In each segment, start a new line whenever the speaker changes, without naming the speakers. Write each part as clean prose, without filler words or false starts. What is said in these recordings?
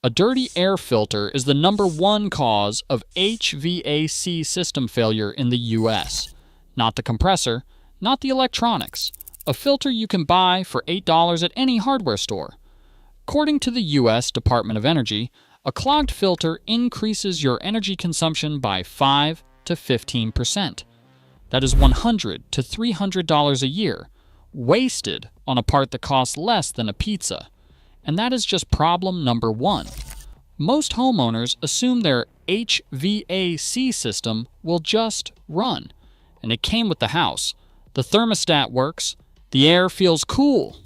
A dirty air filter is the #1 cause of HVAC system failure in the US. Not the compressor, not the electronics. A filter you can buy for $8 at any hardware store. According to the US Department of Energy, a clogged filter increases your energy consumption by 5 to 15%. That is $100 to $300 a year, wasted on a part that costs less than a pizza. And that is just problem #1. Most homeowners assume their HVAC system will just run. And it came with the house. The thermostat works. The air feels cool.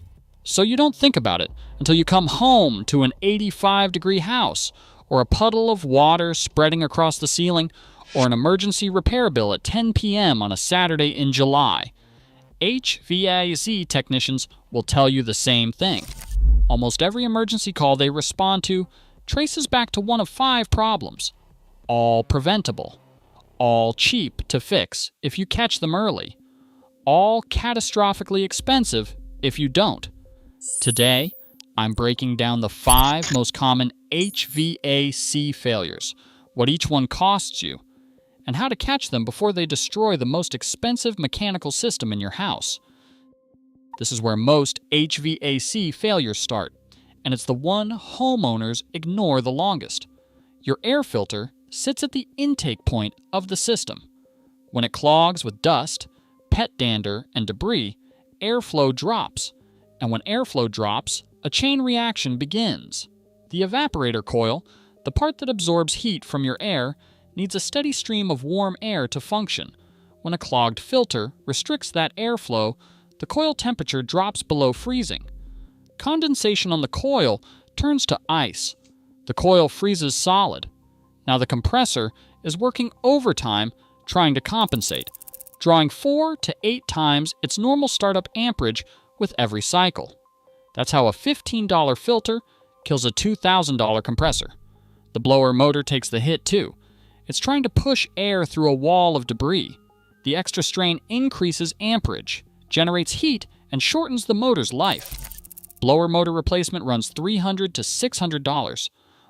So you don't think about it until you come home to an 85-degree house, or a puddle of water spreading across the ceiling, or an emergency repair bill at 10 p.m. on a Saturday in July. HVAC technicians will tell you the same thing. Almost every emergency call they respond to traces back to one of 5 problems. All preventable. All cheap to fix if you catch them early. All catastrophically expensive if you don't. Today, I'm breaking down the 5 most common HVAC failures, what each one costs you, and how to catch them before they destroy the most expensive mechanical system in your house. This is where most HVAC failures start, and it's the one homeowners ignore the longest. Your air filter sits at the intake point of the system. When it clogs with dust, pet dander, and debris, airflow drops. And when airflow drops, a chain reaction begins. The evaporator coil, the part that absorbs heat from your air, needs a steady stream of warm air to function. When a clogged filter restricts that airflow, the coil temperature drops below freezing. Condensation on the coil turns to ice. The coil freezes solid. Now the compressor is working overtime trying to compensate, drawing 4 to 8 times its normal startup amperage with every cycle. That's how a $15 filter kills a $2,000 compressor. The blower motor takes the hit too. It's trying to push air through a wall of debris. The extra strain increases amperage, generates heat, and shortens the motor's life. Blower motor replacement runs $300 to $600.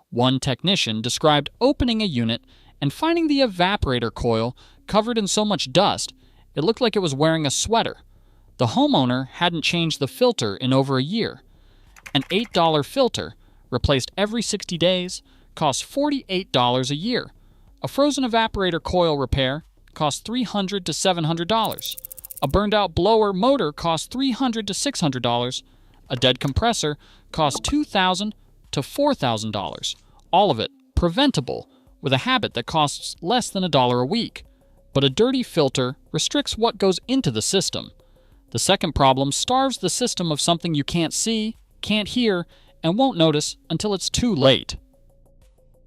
One technician described opening a unit and finding the evaporator coil covered in so much dust, it looked like it was wearing a sweater. The homeowner hadn't changed the filter in over a year. An $8 filter, replaced every 60 days, costs $48 a year. A frozen evaporator coil repair costs $300 to $700. A burned-out blower motor costs $300 to $600. A dead compressor costs $2,000 to $4,000. All of it preventable, with a habit that costs less than $1 a week. But a dirty filter restricts what goes into the system. The second problem starves the system of something you can't see, can't hear, and won't notice until it's too late.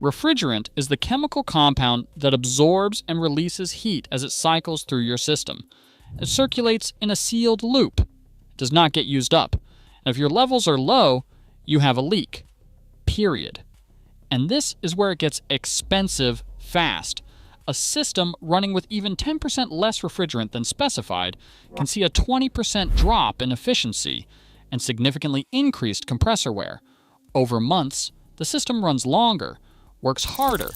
Refrigerant is the chemical compound that absorbs and releases heat as it cycles through your system. It circulates in a sealed loop. It does not get used up. And if your levels are low, you have a leak. Period. And this is where it gets expensive fast. A system running with even 10% less refrigerant than specified can see a 20% drop in efficiency and significantly increased compressor wear. Over months, the system runs longer, works harder,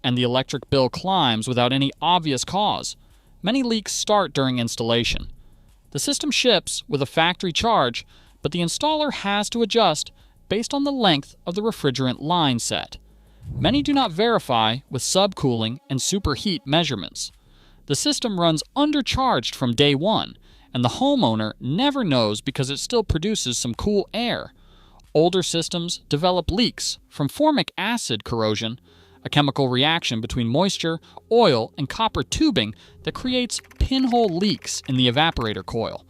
and the electric bill climbs without any obvious cause. Many leaks start during installation. The system ships with a factory charge, but the installer has to adjust based on the length of the refrigerant line set. Many do not verify with subcooling and superheat measurements. The system runs undercharged from day one, and the homeowner never knows because it still produces some cool air. Older systems develop leaks from formic acid corrosion, a chemical reaction between moisture, oil, and copper tubing that creates pinhole leaks in the evaporator coil.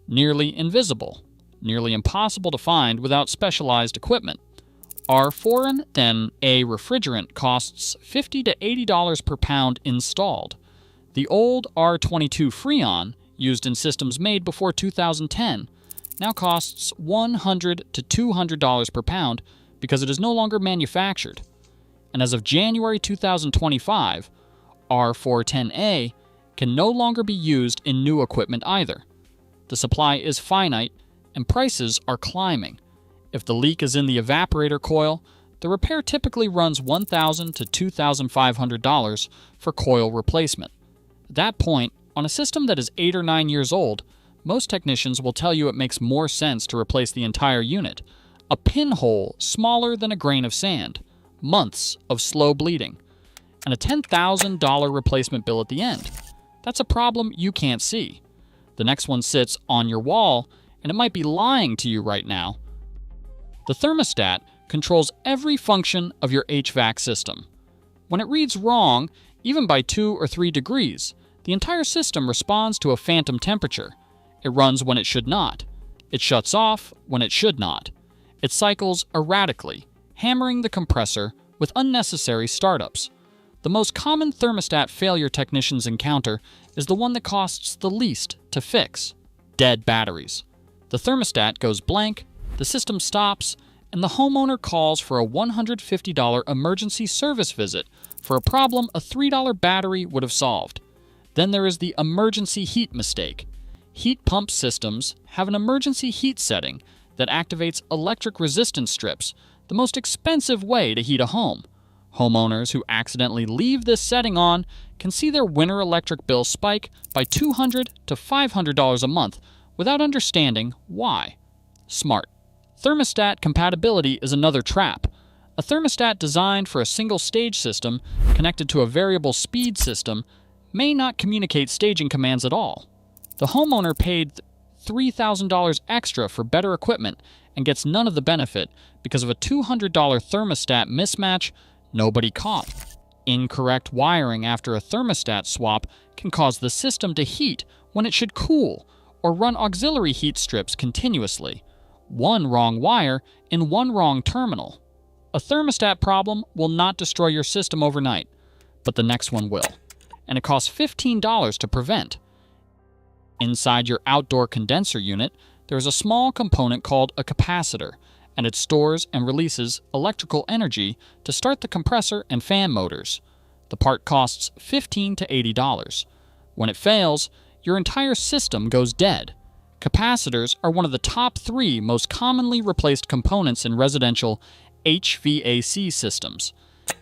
Nearly invisible, nearly impossible to find without specialized equipment. Our foreign then a refrigerant costs $50 to $80 per pound installed. The old R22 Freon, used in systems made before 2010, now costs $100 to $200 per pound because it is no longer manufactured. And as of January 2025, R410A can no longer be used in new equipment either. The supply is finite and prices are climbing. If the leak is in the evaporator coil, the repair typically runs $1,000 to $2,500 for coil replacement. At that point, on a system that is 8 or 9 years old, most technicians will tell you it makes more sense to replace the entire unit. A pinhole smaller than a grain of sand, months of slow bleeding, and a $10,000 replacement bill at the end. That's a problem you can't see. The next one sits on your wall, and it might be lying to you right now. The thermostat controls every function of your HVAC system. When it reads wrong, even by 2 or 3 degrees, the entire system responds to a phantom temperature. It runs when it should not. It shuts off when it should not. It cycles erratically, hammering the compressor with unnecessary startups. The most common thermostat failure technicians encounter is the one that costs the least to fix: dead batteries. The thermostat goes blank, the system stops, and the homeowner calls for a $150 emergency service visit for a problem a $3 battery would have solved. Then there is the emergency heat mistake. Heat pump systems have an emergency heat setting that activates electric resistance strips, the most expensive way to heat a home. Homeowners who accidentally leave this setting on can see their winter electric bill spike by $200 to $500 a month without understanding why. Smart. Thermostat compatibility is another trap. A thermostat designed for a single-stage system connected to a variable speed system may not communicate staging commands at all. The homeowner paid $3,000 extra for better equipment and gets none of the benefit because of a $200 thermostat mismatch nobody caught. Incorrect wiring after a thermostat swap can cause the system to heat when it should cool, or run auxiliary heat strips continuously. One wrong wire in one wrong terminal. A thermostat problem will not destroy your system overnight, but the next one will, and it costs $15 to prevent. Inside your outdoor condenser unit, there is a small component called a capacitor, and it stores and releases electrical energy to start the compressor and fan motors. The part costs $15 to $80. When it fails, your entire system goes dead. Capacitors are one of the top 3 most commonly replaced components in residential HVAC systems.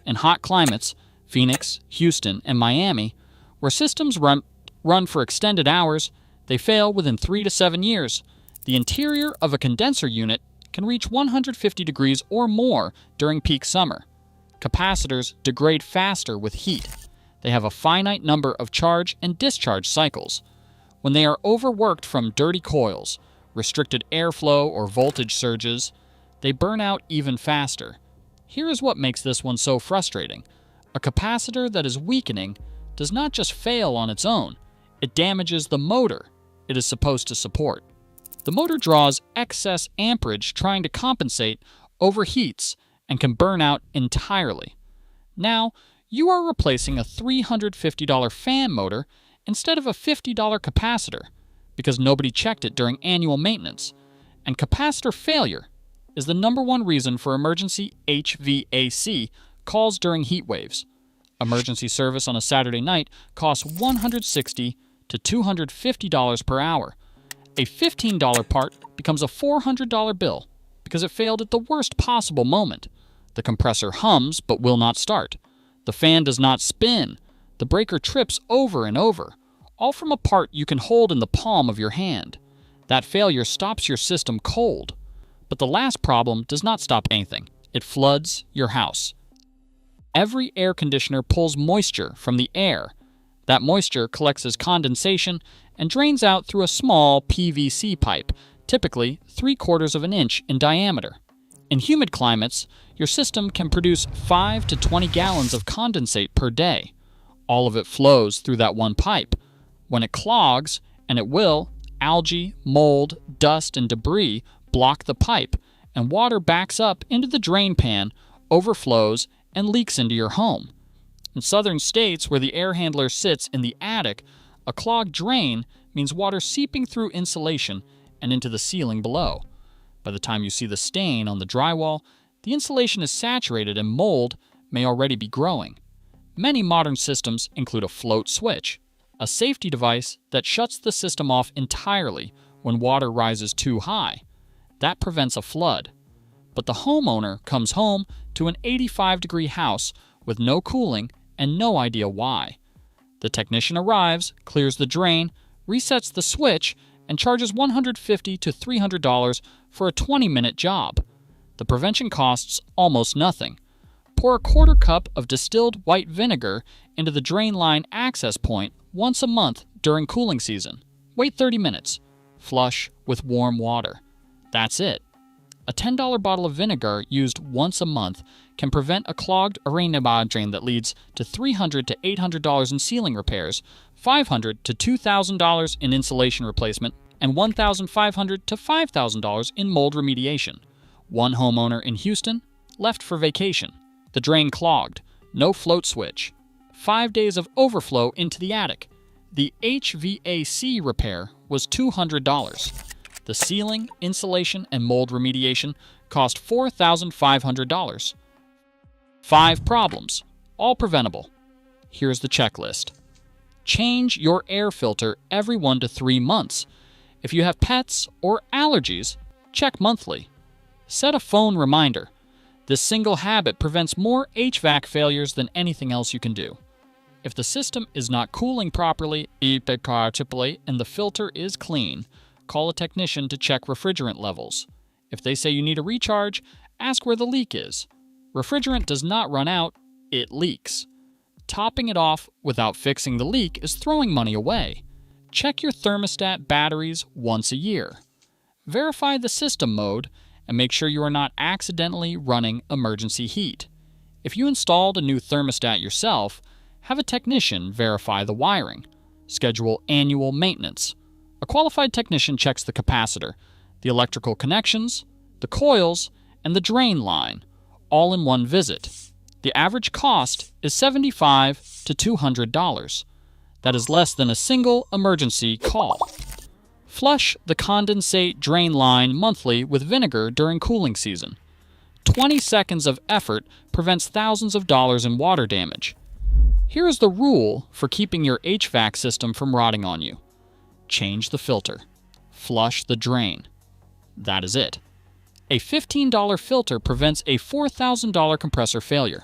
In hot climates, Phoenix, Houston, and Miami, where systems run for extended hours, they fail within 3 to 7 years. The interior of a condenser unit can reach 150 degrees or more during peak summer. Capacitors degrade faster with heat. They have a finite number of charge and discharge cycles. When they are overworked from dirty coils, restricted airflow, or voltage surges, they burn out even faster. Here is what makes this one so frustrating. A capacitor that is weakening does not just fail on its own, it damages the motor it is supposed to support. The motor draws excess amperage trying to compensate, overheats, and can burn out entirely. Now, you are replacing a $350 fan motor instead of a $50 capacitor because nobody checked it during annual maintenance, and capacitor failure is the #1 reason for emergency HVAC calls during heat waves. Emergency service on a Saturday night costs $160 to $250 per hour. A $15 part becomes a $400 bill because it failed at the worst possible moment. The compressor hums but will not start. The fan does not spin. The breaker trips over and over, all from a part you can hold in the palm of your hand. That failure stops your system cold. But the last problem does not stop anything. It floods your house. Every air conditioner pulls moisture from the air. That moisture collects as condensation and drains out through a small PVC pipe, typically 3/4 of an inch in diameter. In humid climates, your system can produce 5 to 20 gallons of condensate per day. All of it flows through that one pipe. When it clogs, and it will, algae, mold, dust, and debris block the pipe, and water backs up into the drain pan, overflows, and leaks into your home. In southern states where the air handler sits in the attic, a clogged drain means water seeping through insulation and into the ceiling below. By the time you see the stain on the drywall, the insulation is saturated and mold may already be growing. Many modern systems include a float switch, a safety device that shuts the system off entirely when water rises too high. That prevents a flood. but the homeowner comes home to an 85-degree house with no cooling and no idea why. The technician arrives, clears the drain, resets the switch, and charges $150 to $300 for a 20-minute job. The prevention costs almost nothing. Pour a quarter cup of distilled white vinegar into the drain line access point once a month during cooling season. Wait 30 minutes. Flush with warm water. That's it. A $10 bottle of vinegar used once a month can prevent a clogged arena drain that leads to $300 to $800 in ceiling repairs, $500 to $2,000 in insulation replacement, and $1,500 to $5,000 in mold remediation. One homeowner in Houston left for vacation. The drain clogged. No float switch. 5 days of overflow into the attic. The HVAC repair was $200. The ceiling, insulation, and mold remediation cost $4,500. 5 problems, all preventable. Here's the checklist. Change your air filter every 1 to 3 months. If you have pets or allergies, check monthly. Set a phone reminder. This single habit prevents more HVAC failures than anything else you can do. If the system is not cooling properly and the filter is clean, call a technician to check refrigerant levels. If they say you need a recharge, ask where the leak is. Refrigerant does not run out, it leaks. Topping it off without fixing the leak is throwing money away. Check your thermostat batteries once a year. Verify the system mode and make sure you are not accidentally running emergency heat. If you installed a new thermostat yourself, have a technician verify the wiring. Schedule annual maintenance. A qualified technician checks the capacitor, the electrical connections, the coils, and the drain line, all in one visit. The average cost is $75 to $200. That is less than a single emergency call. Flush the condensate drain line monthly with vinegar during cooling season. 20 seconds of effort prevents thousands of dollars in water damage. Here is the rule for keeping your HVAC system from rotting on you. Change the filter. Flush the drain. That is it. A $15 filter prevents a $4,000 compressor failure.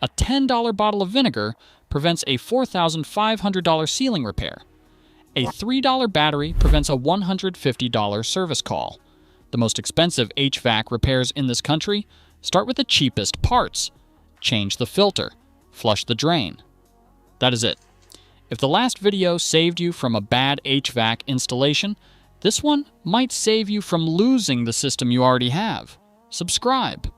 A $10 bottle of vinegar prevents a $4,500 ceiling repair. A $3 battery prevents a $150 service call. The most expensive HVAC repairs in this country start with the cheapest parts. Change the filter. Flush the drain. That is it. If the last video saved you from a bad HVAC installation, this one might save you from losing the system you already have. Subscribe.